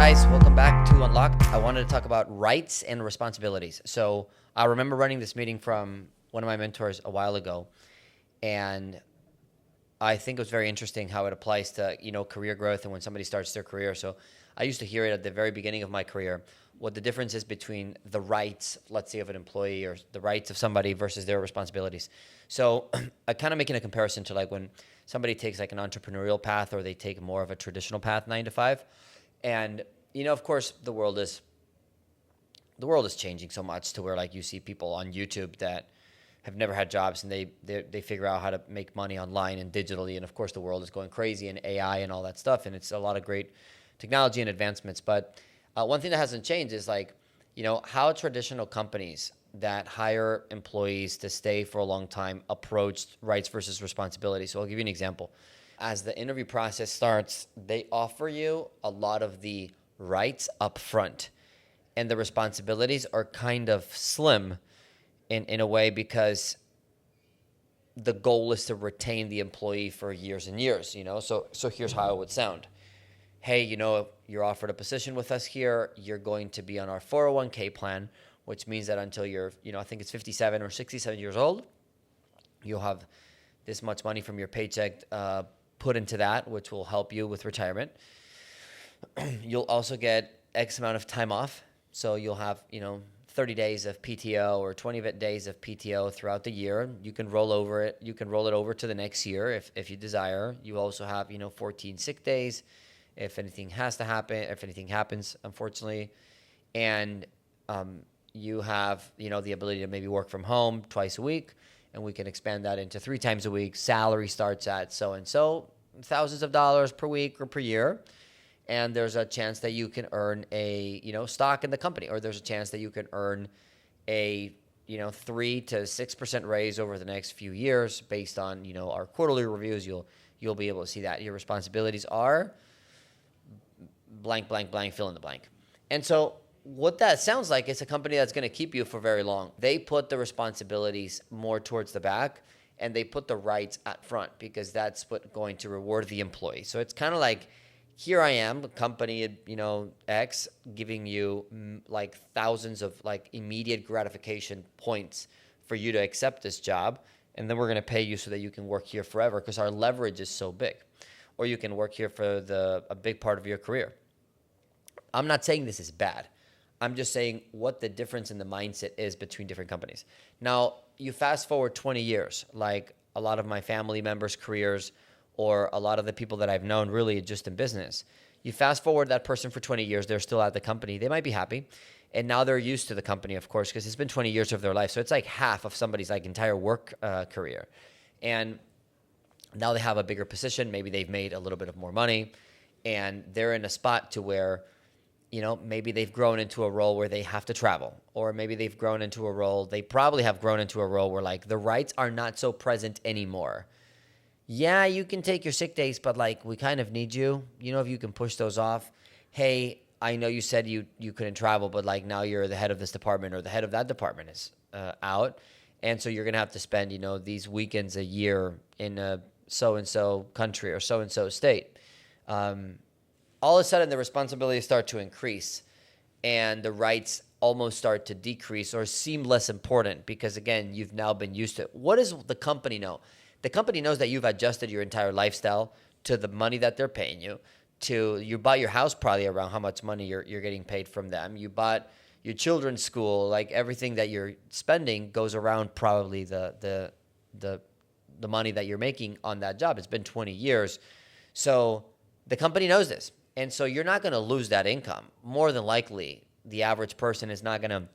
guys, welcome back to Unlocked. I wanted to talk about rights and responsibilities. So I remember running this meeting from one of my mentors a while ago, and I think it was very interesting how it applies to, career growth and when somebody starts their career. So I used to hear it at the very beginning of my career, what the difference is between the rights, let's say, of an employee or the rights of somebody versus their responsibilities. So I kind of making a comparison to like when somebody takes like an entrepreneurial path or they take more of a traditional path, 9 to 5. And, of course, the world is changing so much to where like you see people on YouTube that have never had jobs and they figure out how to make money online and digitally. And of course, the world is going crazy and AI and all that stuff. And it's a lot of great technology and advancements. But one thing that hasn't changed is like, how traditional companies that hire employees to stay for a long time approached rights versus responsibility. So I'll give you an example. As the interview process starts, they offer you a lot of the rights up front, and the responsibilities are kind of slim in a way because the goal is to retain the employee for years and years, So here's how it would sound. Hey, you're offered a position with us here. You're going to be on our 401k plan, which means that until you're, I think it's 57 or 67 years old, you'll have this much money from your paycheck put into that, which will help you with retirement. You'll also get X amount of time off. So you'll have, 30 days of PTO or 20 days of PTO throughout the year. You can roll over it. You can roll it over to the next year if you desire. You also have, 14 sick days if anything has to happen, if anything happens, unfortunately. And you have, the ability to maybe work from home twice a week. And we can expand that into 3 times a week. Salary starts at so-and-so, thousands of dollars per week or per year. And there's a chance that you can earn a, stock in the company, or there's a chance that you can earn a, 3 to 6% raise over the next few years based on, our quarterly reviews. You'll be able to see that. Your responsibilities are blank, blank, blank, fill in the blank. And so what that sounds like is a company that's going to keep you for very long. They put the responsibilities more towards the back, and they put the rights at front because that's what's going to reward the employee. So it's kind of like, here I am, company, X, giving you like thousands of like immediate gratification points for you to accept this job. And then we're going to pay you so that you can work here forever because our leverage is so big. Or you can work here for a big part of your career. I'm not saying this is bad. I'm just saying what the difference in the mindset is between different companies. Now, you fast forward 20 years, like a lot of my family members' careers or a lot of the people that I've known really just in business. You fast forward that person for 20 years, they're still at the company. They might be happy. And now they're used to the company, of course, because it's been 20 years of their life. So it's like half of somebody's like entire work career. And now they have a bigger position. Maybe they've made a little bit of more money. And they're in a spot to where maybe they've grown into a role where they have to travel, or maybe they probably have grown into a role where like the rights are not so present anymore. Yeah, you can take your sick days, but like we kind of need you, if you can push those off. Hey, I know you said you couldn't travel, but like now you're the head of this department or the head of that department is out. And so you're going to have to spend, these weekends a year in a so-and-so country or so-and-so state. All of a sudden the responsibilities start to increase and the rights almost start to decrease or seem less important because, again, you've now been used to it. What does the company know? The company knows that you've adjusted your entire lifestyle to the money that they're paying you. You bought your house probably around how much money you're getting paid from them. You bought your children's school, like everything that you're spending goes around probably the money that you're making on that job. It's been 20 years. So the company knows this. And so you're not going to lose that income. More than likely, the average person is not going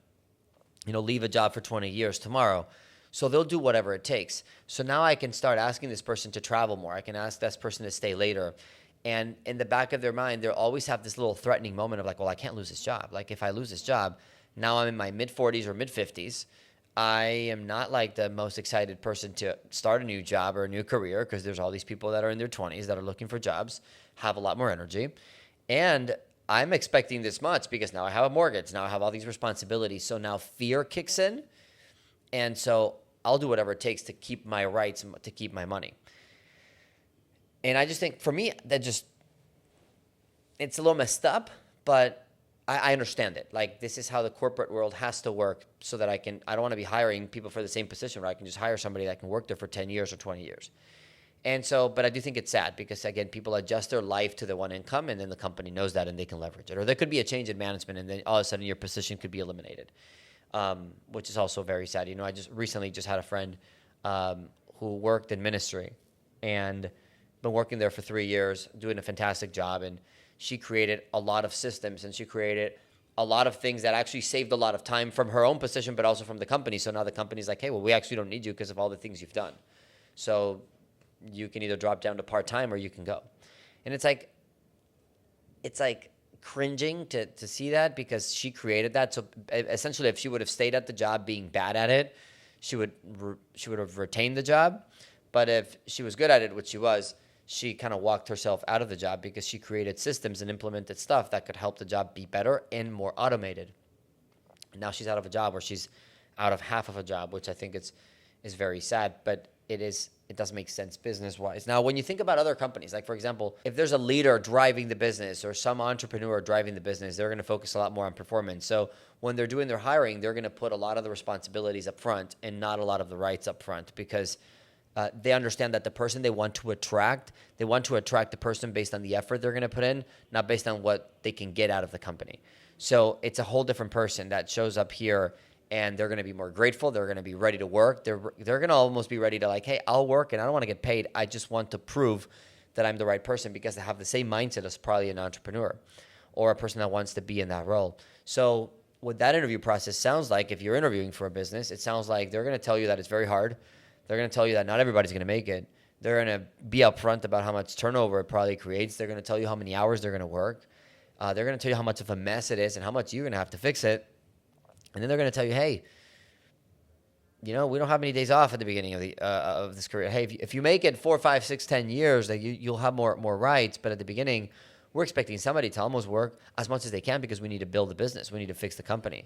to, leave a job for 20 years tomorrow. So they'll do whatever it takes. So now I can start asking this person to travel more. I can ask this person to stay later. And in the back of their mind, they'll always have this little threatening moment of like, well, I can't lose this job. Like if I lose this job, now I'm in my mid-40s or mid-50s. I am not like the most excited person to start a new job or a new career because there's all these people that are in their 20s that are looking for jobs, have a lot more energy. And I'm expecting this much because now I have a mortgage. Now I have all these responsibilities. So now fear kicks in. And so I'll do whatever it takes to keep my rights and to keep my money. And I just think for me, it's a little messed up But I understand it. Like, this is how the corporate world has to work, so that I don't want to be hiring people for the same position, where I can just hire somebody that can work there for 10 years or 20 years. And so, but I do think it's sad, because again, people adjust their life to the one income, and then the company knows that and they can leverage it. Or there could be a change in management, and then all of a sudden your position could be eliminated, which is also very sad. I just recently had a friend who worked in ministry and been working there for 3 years, doing a fantastic job. And she created a lot of systems, and she created a lot of things that actually saved a lot of time from her own position, but also from the company. So now the company's like, hey, well, we actually don't need you because of all the things you've done. So you can either drop down to part-time or you can go. And it's like cringing to see that, because she created that. So essentially, if she would have stayed at the job being bad at it, she would have retained the job. But if she was good at it, which she was, she kind of walked herself out of the job, because she created systems and implemented stuff that could help the job be better and more automated. And now she's out of a job, or she's out of half of a job, which I think is very sad, but it doesn't make sense business-wise. Now, when you think about other companies, like, for example, if there's a leader driving the business or some entrepreneur driving the business, they're going to focus a lot more on performance. So when they're doing their hiring, they're going to put a lot of the responsibilities up front and not a lot of the rights up front, because they understand that the person they want to attract the person based on the effort they're going to put in, not based on what they can get out of the company. So it's a whole different person that shows up here, and they're going to be more grateful. They're going to be ready to work. They're going to almost be ready to, like, hey, I'll work and I don't want to get paid. I just want to prove that I'm the right person, because they have the same mindset as probably an entrepreneur or a person that wants to be in that role. So what that interview process sounds like, if you're interviewing for a business, it sounds like they're going to tell you that it's very hard. They're going to tell you that not everybody's going to make it. They're going to be upfront about how much turnover it probably creates. They're going to tell you how many hours they're going to work. They're going to tell you how much of a mess it is and how much you're going to have to fix it. And then they're going to tell you, hey, we don't have many days off at the beginning of this career. Hey, if you make it 4, 5, 6, 10 years, that you'll have more rights. But at the beginning, we're expecting somebody to almost work as much as they can, because we need to build the business. We need to fix the company.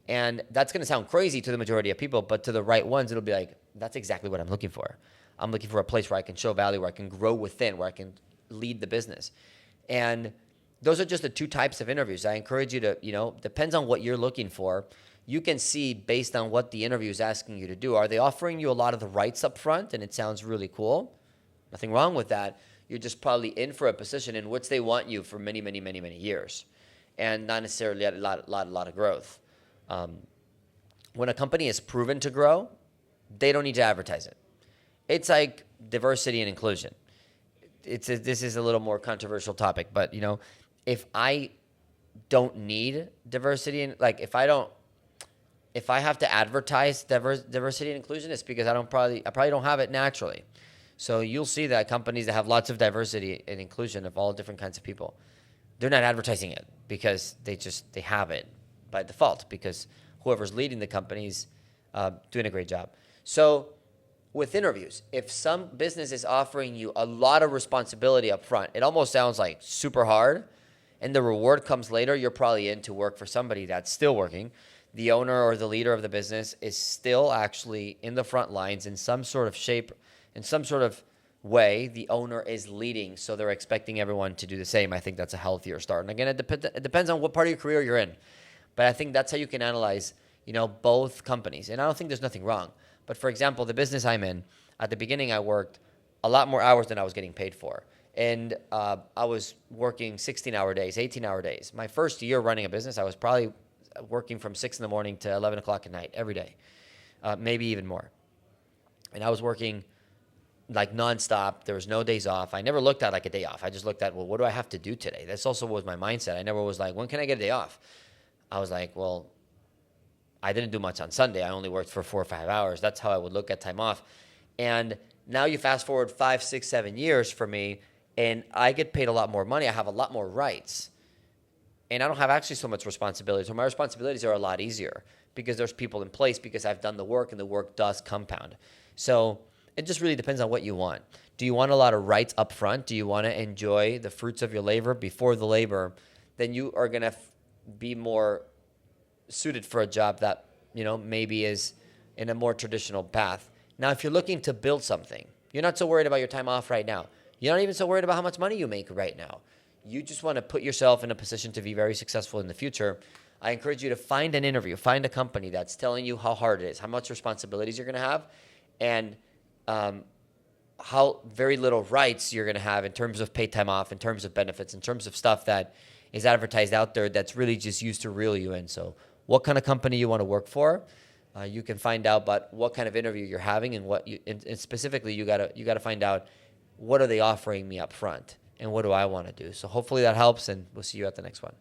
And that's going to sound crazy to the majority of people, but to the right ones, it'll be like, that's exactly what I'm looking for. I'm looking for a place where I can show value, where I can grow within, where I can lead the business. And those are just the two types of interviews. I encourage you to, depends on what you're looking for. You can see based on what the interview is asking you to do. Are they offering you a lot of the rights up front? And it sounds really cool. Nothing wrong with that. You're just probably in for a position in which they want you for many, many, many, many years, and not necessarily a lot of growth. When a company is proven to grow, they don't need to advertise it. It's like diversity and inclusion. This is a little more controversial topic, but if I don't need diversity, and like if I have to advertise diversity and inclusion, it's because I probably don't have it naturally. So you'll see that companies that have lots of diversity and inclusion of all different kinds of people, they're not advertising it, because they have it by default, because whoever's leading the company's doing a great job. So with interviews, if some business is offering you a lot of responsibility up front, it almost sounds like super hard, and the reward comes later, you're probably in to work for somebody that's still working. The owner or the leader of the business is still actually in the front lines in some sort of shape, in some sort of way. The owner is leading, so they're expecting everyone to do the same. I think that's a healthier start. And again, it depends on what part of your career you're in. But I think that's how you can analyze, both companies. And I don't think there's nothing wrong. But for example, the business I'm in, at the beginning, I worked a lot more hours than I was getting paid for. And I was working 16-hour days, 18-hour days. My first year running a business, I was probably working from 6 in the morning to 11 o'clock at night every day, maybe even more. And I was working like nonstop. There was no days off. I never looked at like a day off. I just looked at, well, what do I have to do today? That's also was my mindset. I never was like, when can I get a day off? I was like, well, I didn't do much on Sunday. I only worked for 4 or 5 hours. That's how I would look at time off. And now you fast forward 5, 6, 7 years for me, and I get paid a lot more money. I have a lot more rights. And I don't have actually so much responsibility. So my responsibilities are a lot easier because there's people in place, because I've done the work, and the work does compound. So it just really depends on what you want. Do you want a lot of rights up front? Do you want to enjoy the fruits of your labor before the labor? Then you are going to be more suited for a job that, maybe is in a more traditional path. Now, if you're looking to build something, you're not so worried about your time off right now. You're not even so worried about how much money you make right now. you just want to put yourself in a position to be very successful in the future, I encourage you to find an interview, find a company that's telling you how hard it is, how much responsibilities you're going to have, and how very little rights you're going to have in terms of paid time off, in terms of benefits, in terms of stuff that is advertised out there that's really just used to reel you in. So what kind of company you want to work for, you can find out about what kind of interview you're having, and and specifically you gotta find out what are they offering me up front and what do I want to do. So hopefully that helps, and we'll see you at the next one.